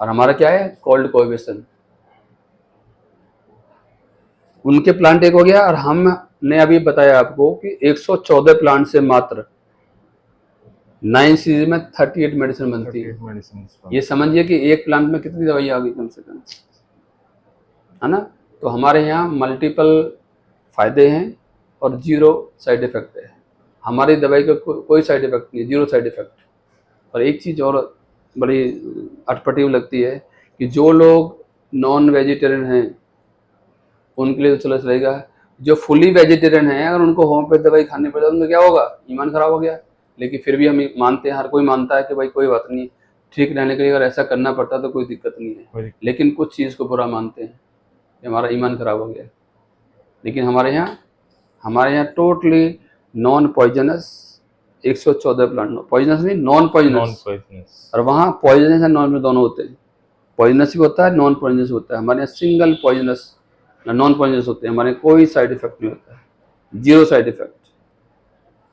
और हमारा क्या है, कोल्ड कोएबिशन। उनके प्लांट एक हो गया, और हमने अभी बताया आपको कि 114 प्लांट से मात्र 9 सीरीज में 38 मेडिसिन बनती है। ये समझिए कि एक प्लांट में कितनी दवाई आ गई कम से कम, है ना। तो हमारे यहाँ मल्टीपल फायदे हैं और 0 साइड इफेक्ट है। हमारी दवाई का कोई साइड इफेक्ट नहीं, 0 साइड इफेक्ट। और एक चीज़ और बड़ी अटपटी लगती है कि जो लोग नॉन वेजिटेरियन हैं उनके लिए तो चलो चलेगा, जो फुली वेजिटेरियन है अगर उनको होम्योपैथी दवाई खानी पड़ जाए उनका क्या होगा, ईमान खराब हो गया। लेकिन फिर भी हम मानते हैं, हर कोई मानता है कि भाई कोई बात नहीं, ठीक रहने के लिए अगर ऐसा करना पड़ता तो कोई दिक्कत नहीं है। लेकिन कुछ चीज़ को बुरा मानते हैं कि हमारा ईमान खराब हो गया। लेकिन हमारे यहाँ totally non poisonous 114 plant, poisonous नहीं, नॉन पॉइजनस। और वहाँ पॉइजनस एंड नॉन दोनों होते हैं, पॉइजनस भी होता है, नॉन पॉइजनस होता है। हमारे यहाँ सिंगल पॉइजनस नॉन पॉइजनस होते हैं, हमारे कोई साइड इफेक्ट नहीं होता है, 0 साइड इफेक्ट।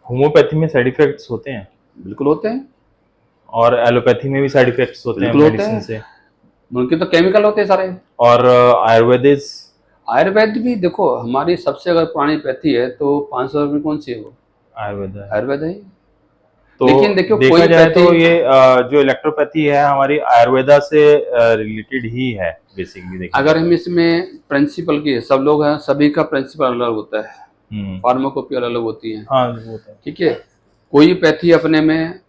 होम्योपैथी में साइड इफेक्ट्स होते हैं? बिल्कुल होते हैं। और एलोपैथी में भी साइड इफेक्ट्स होते हैं मेडिसिन से? उनके तो केमिकल होते हैं सारे। और आयुर्वेद भी देखो, हमारी सबसे अगर पुरानी पैथी है तो 500 में कौन सी है वो, आयुर्वेद है। तो लेकिन देखो देखा जाए तो ये जो इलेक्ट्रोपैथी है हमारी आयुर्वेदा से रिलेटेड ही है बेसिकली। अगर हम इसमें प्रिंसिपल की, सब लोग हैं, सभी का प्रिंसिपल अलग होता है, फार्माकोपी अलग होती है। हाँ, होता है। ठीक है, कोई पैथी अपने में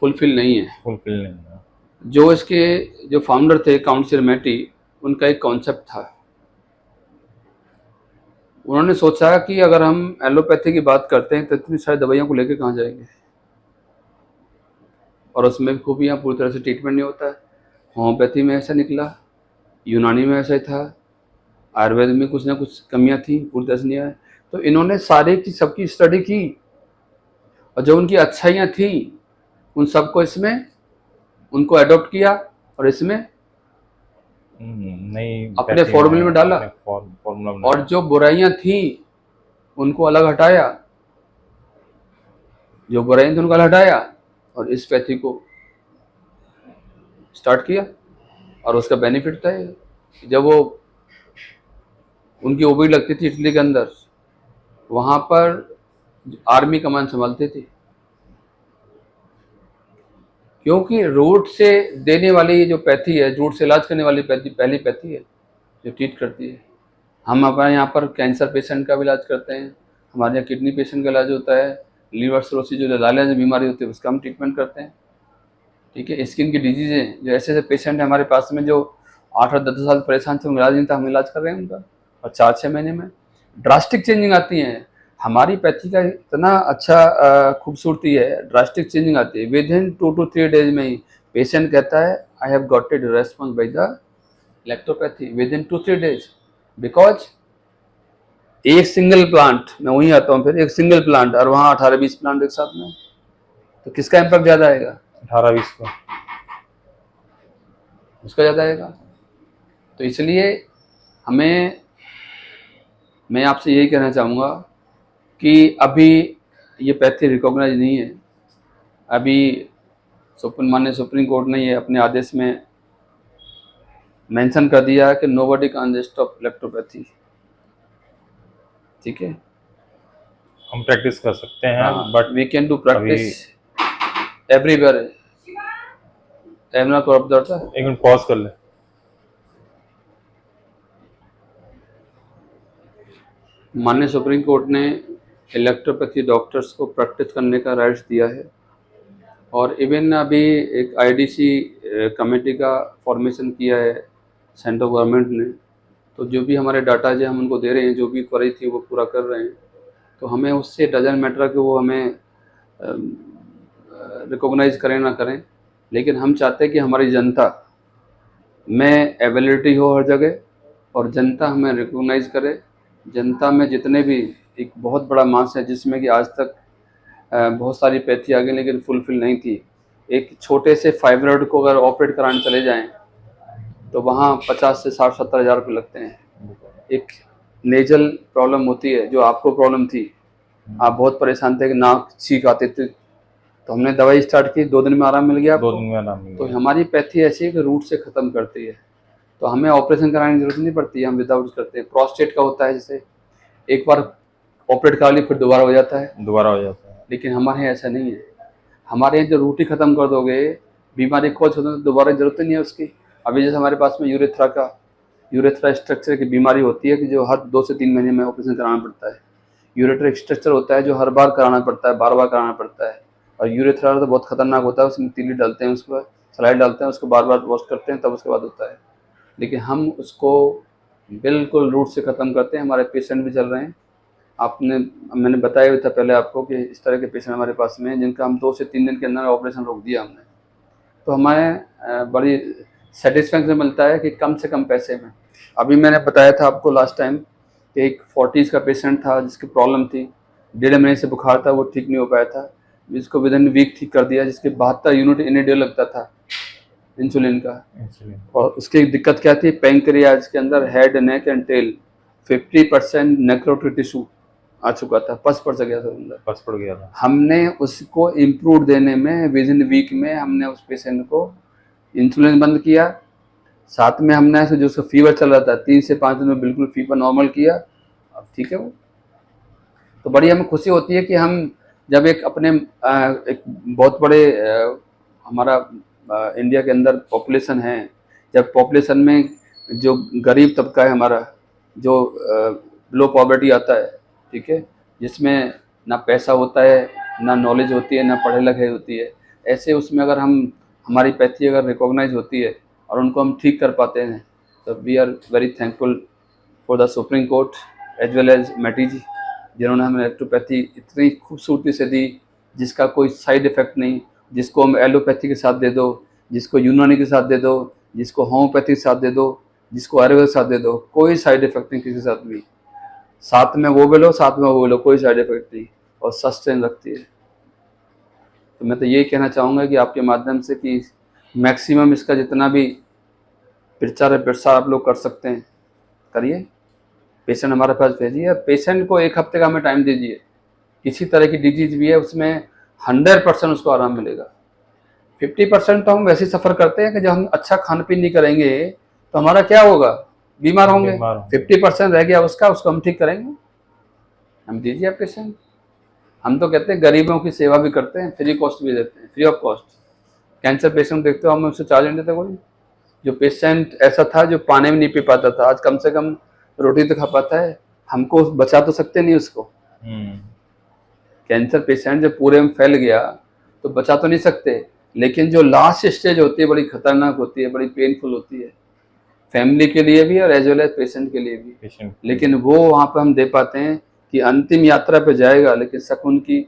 फुलफिल नहीं है। जो इसके जो फाउंडर थे काउंट सिरमेटी, उनका एक कॉन्सेप्ट था। उन्होंने सोचा कि अगर हम एलोपैथी की बात करते हैं तो इतनी सारी दवाइयों को लेकर कहाँ जाएंगे, और उसमें खूबियाँ पूरी तरह से ट्रीटमेंट नहीं होता है। होम्योपैथी में ऐसा निकला, यूनानी में ऐसा ही था, आयुर्वेद में कुछ ना कुछ कमियां थी, पूरी तरह से नहीं आया। तो इन्होंने सारे की सबकी स्टडी की, और जो उनकी अच्छाइयाँ थी उन सबको इसमें उनको अडॉप्ट किया, और इसमें नहीं अपने फॉर्मूले में डाला, और जो बुराइयां थी उनको अलग हटाया, और इस पैथी को स्टार्ट किया। और उसका बेनिफिट था जब वो उनकी ओबीडी लगती थी इटली के अंदर, वहां पर आर्मी कमान संभालते थे, क्योंकि रूट से देने वाली जो पैथी है, रूट से इलाज करने वाली पैथी पहली पैथी है जो ट्रीट करती है। हम अपने यहाँ पर कैंसर पेशेंट का भी इलाज करते हैं, हमारे यहाँ किडनी पेशेंट का इलाज होता है, लीवर सिरोसिस जो लालिया बीमारी होती है उसका हम ट्रीटमेंट करते हैं। ठीक है, स्किन की डिजीज़ें, जो ऐसे पेशेंट है हमारे पास में जो 8-10 साल परेशान थे, इलाज नहीं था, हम इलाज कर रहे हैं उनका, और 4-6 महीने में ड्रास्टिक चेंजिंग आती है। हमारी पैथी का इतना अच्छा खूबसूरती है, ड्रास्टिक चेंजिंग आती है। विद इन 2 to 3 डेज में ही पेशेंट कहता है I have got it response by the electropathy with in 2-3 days, because एक सिंगल प्लांट, मैं वहीं आता हूँ फिर, एक सिंगल प्लांट और वहाँ 18-20 प्लांट एक साथ में, तो किसका इम्पैक्ट ज़्यादा आएगा? 18-20 का उसका ज़्यादा आएगा। तो इसलिए मैं आपसे यही कहना चाहूँगा कि अभी ये पैथी रिकॉग्नाइज नहीं है। अभी माननीय सुप्रीम कोर्ट ने ये अपने आदेश में मेंशन कर दिया है कि नोबडी कैन स्टॉप इलेक्ट्रोपैथी। ठीक है, हम प्रैक्टिस कर सकते हैं, but we can do practice everywhere. एक मिनट पॉज कर ले। माननीय सुप्रीम कोर्ट ने इलेक्ट्रोपैथी डॉक्टर्स को प्रैक्टिस करने का राइट्स दिया है, और इवन अभी एक आईडीसी कमेटी का फॉर्मेशन किया है सेंट्रल गवर्नमेंट ने। तो जो भी हमारे डाटा जो हम उनको दे रहे हैं, जो भी क्वेरी थी वो पूरा कर रहे हैं। तो हमें उससे डजन मैटर कि वो हमें रिकॉग्नाइज करें ना करें, लेकिन हम चाहते हैं कि हमारी जनता में एबिलिटी हो हर जगह, और जनता हमें रिकॉग्नाइज करे। जनता में जितने भी एक बहुत बड़ा मास है जिसमें कि आज तक बहुत सारी पैथी आ गई लेकिन फुलफिल नहीं थी। एक छोटे से फाइब्रॉइड को अगर ऑपरेट कराने चले जाएं तो वहाँ 50 से 60-70 हज़ार रुपये लगते हैं। एक नेजल प्रॉब्लम होती है जो आपको प्रॉब्लम थी, आप बहुत परेशान थे कि नाक छींक आते थे, तो हमने दवाई स्टार्ट की, 2 दिन में आराम मिल गया 2 आपको। दिन में आराम मिल तो गया। हमारी पैथी ऐसी है कि रूट से ख़त्म करती है, तो हमें ऑपरेशन कराने की ज़रूरत नहीं पड़ती है, हम विदाउट करते हैं। प्रोस्टेट का होता है, जैसे एक बार ऑपरेट करा ली फिर दोबारा हो जाता है, दोबारा हो जाता है। लेकिन हमारे यहाँ ऐसा नहीं है। हमारे यहाँ जो रूट ही ख़त्म कर दोगे, बीमारी खोज खत्म, तो दोबारा ज़रूरत ही नहीं है उसकी। अभी जैसे हमारे पास में यूरेथ्रा स्ट्रक्चर की बीमारी होती है कि जो हर 2 से 3 महीने में ऑपरेशन कराना पड़ता है। यूरेथ्रा स्ट्रक्चर होता है जो हर बार कराना पड़ता है, बार-बार कराना पड़ता है। और यूरेथ्रा तो बहुत खतरनाक होता है, उसमें तीली डालते हैं, उसको सलाइड डालते हैं, उसको बार-बार वॉश करते हैं, तब उसके बाद होता है। लेकिन हम उसको बिल्कुल रूट से ख़त्म करते हैं। हमारे पेशेंट भी चल रहे हैं। मैंने बताया भी था पहले आपको कि इस तरह के पेशेंट हमारे पास में हैं, जिनका हम 2 से 3 दिन के अंदर ऑपरेशन रोक दिया हमने। तो हमें बड़ी सेटिस्फैक्शन मिलता है कि कम से कम पैसे में। अभी मैंने बताया था आपको लास्ट टाइम कि एक 40s का पेशेंट था जिसकी प्रॉब्लम थी, 1.5 महीने से बुखार था, वो ठीक नहीं हो पाया था, जिसको विदिन वीक ठीक कर दिया, जिसके 72 यूनिट इन डे लगता था इंसुलिन का। और उसकी दिक्कत क्या थी, पैंक्रियाज के अंदर head, neck and tail 50% necrotic tissue आ चुका था, पस पड़ गया था अंदर, पस पड़ गया था। हमने उसको इम्प्रूव देने में विदिन वीक में हमने उस पेशेंट को इंसुलिन बंद किया, साथ में हमने जो उसका फीवर चल रहा था 3 से 5 दिन में बिल्कुल फीवर नॉर्मल किया, अब ठीक है वो। तो बड़ी हमें खुशी होती है कि हम जब एक अपने एक बहुत बड़े हमारा इंडिया के अंदर पॉपुलेशन है, जब पॉपुलेशन में जो गरीब तबका है हमारा, जो लो पॉवर्टी आता है, ठीक है, जिसमें ना पैसा होता है, ना नॉलेज होती है, ना पढ़े लिखे होती है, ऐसे उसमें अगर हमारी पैथी अगर रिकॉग्नाइज होती है और उनको हम ठीक कर पाते हैं, तो we are very thankful for the supreme court as well as मैटी जी, जिन्होंने हमें इलेक्ट्रोपैथी इतनी खूबसूरती से दी, जिसका कोई साइड इफ़ेक्ट नहीं, जिसको हम एलोपैथी के साथ दे दो, जिसको यूनानी के साथ दे दो, जिसको होम्योपैथी के साथ दे दो, जिसको आयुर्वेद के साथ दे दो, कोई साइड इफ़ेक्ट नहीं किसी के साथ भी। साथ में वो भी लो, साथ में वो भी लो, कोई साइड इफ़ेक्ट नहीं, और सस्टेन रखती है। तो मैं तो यही कहना चाहूँगा कि आपके माध्यम से कि मैक्सिमम इसका जितना भी प्रचार प्रसार आप लोग कर सकते हैं करिए, पेशेंट हमारे पास भेजिए, पेशेंट को 1 हफ्ते का हमें टाइम दीजिए। किसी तरह की डिजीज़ भी है उसमें 100% उसको आराम मिलेगा। 50% तो हम वैसे ही सफ़र करते हैं कि जब हम अच्छा खान पीन नहीं करेंगे तो हमारा क्या होगा, बीमार होंगे। 50% रह गया उसको हम ठीक करेंगे, हम दीजिए आप पेशेंट। हम तो कहते हैं गरीबों की सेवा भी करते हैं, फ्री कॉस्ट भी देते हैं, free of cost. Cancer patient देखते हो, हम उससे चार्ज नहीं देते कोई। जो पेशेंट ऐसा था जो पानी में नहीं पी पाता था, आज कम से कम रोटी तो खा पाता है। हमको बचा तो सकते नहीं उसको। कैंसर पेशेंट जब पूरे में फैल गया तो बचा तो नहीं सकते, लेकिन जो लास्ट स्टेज होती है बड़ी खतरनाक होती है, बड़ी पेनफुल होती है फैमिली के लिए भी और एज वेल एज पेशेंट के लिए भी। लेकिन वो वहाँ पर हम दे पाते हैं कि अंतिम यात्रा पे जाएगा, लेकिन सुकून की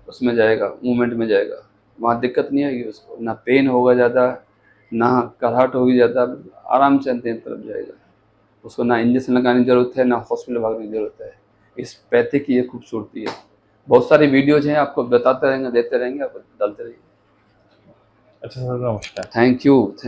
उसमें जाएगा, मूवमेंट में जाएगा, वहाँ दिक्कत नहीं आएगी उसको, ना पेन होगा ज़्यादा, ना कराहट होगी ज़्यादा, आराम से अंतिम तरफ जाएगा। उसको ना इंजेक्शन लगाने की ज़रूरत है, ना हॉस्पिटल भागने की ज़रूरत है। इस पैथी की ये खूबसूरती है। बहुत सारी वीडियोज़ हैं, आपको बताते रहेंगे, देते रहेंगे, आप डालते रहिए। अच्छा सर, नमस्कार। Thank you.